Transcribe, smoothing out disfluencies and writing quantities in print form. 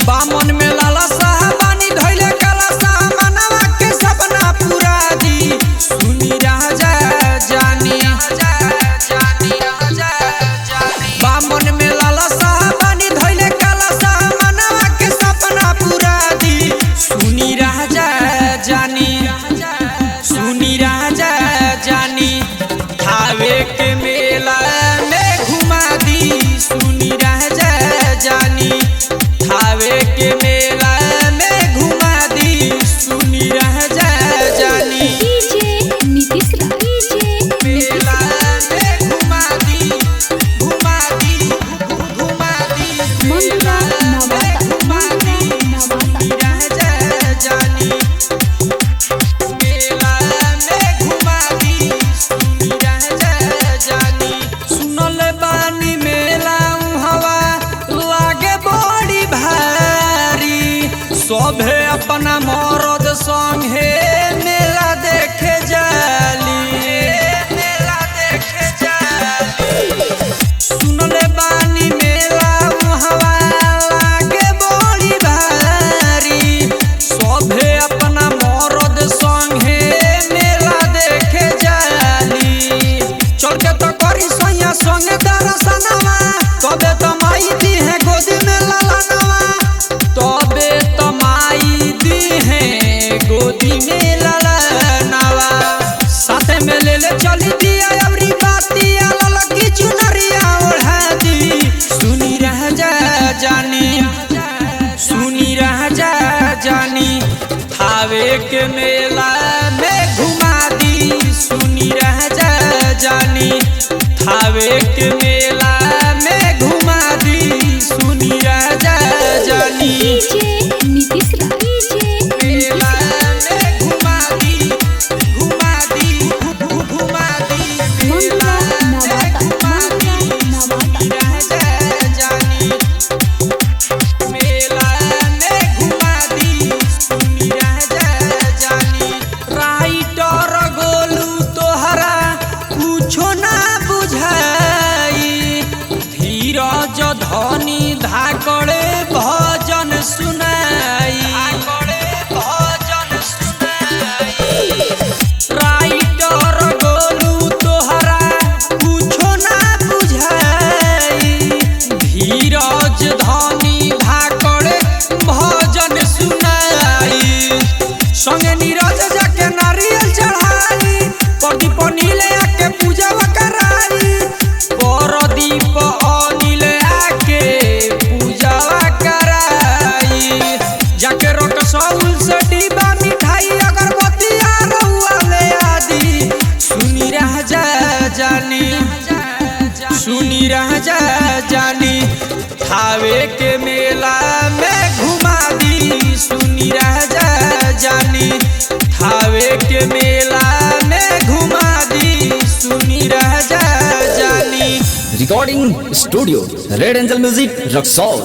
बामन में लाला साहबानी धइले काला सामनवा के सपना पूरा दी सुनी राजा जानी। बामन में लाला साहबानी धइले काला सामनवा के सपना पूरा दी सुनी राजा जानी। सुनी राजा जानी थावे के मेला में घुमा दी सुनी राजा जानी। थावे के मेला में घुमा दी सुनी राजा जानी। मेला में घुमा दी मेला में घुमा दी सुनी राजा जानी। मेला में घुमा दी सुनी राजा जानी। सुनल बानी मेला हवा लागे बड़ी भारी सभे अपना मरद संगे मेला देखे जाली। मेला देखे जाली सुनल बानी मेला हवा लागे बड़ी भारी सभे अपना मरद संगे मेला देखे जाली। चल के तो करी सैया संगे दर्शनवा तबे तो माई दी है गोदी में ललनवा। तबे तो माई दी है गोदी में ललनवा। साथे में ले ले चली दिया अबरी बातिया ललकी चुनरिया ओढ़ा दी सुनी राजा जानी। सुनी राजा जानी थावे के मेला में घुमा दी सुनी राजा जानी। थावे के मेला में घुमा दी सुनी राजा जानी। मेला में घुमा दी मेला में घुमा दी सुनी राजा जानी। मेला में घुमा दी सुनी राजा जानी। राइटर गोलू तोहरा कुछो ना बुझाई धीरज धनी धाकड़े भजन सुनाई। राइटर गोलू तोहरा कुछो ना बुझाई धीरज धनी धाकड़े भजन सुनाई। संगे नीरज जाके नारियल चढ़ाई प्रदीप नीले आके पूजा कराई। प्रदीप अनिल आके पूजा कराई। जाके रोट सौल से डिब्बा मिठाई अगरबत्ती रउआ ले आदी सुनी राजा जानी। सुनी राजा जानी थावे के मेला में घुमा दी सुनी राजा जानी। थावे के मेला में घुमा दी सुनी राजा जानी। Recording studio red angel music Raxaul.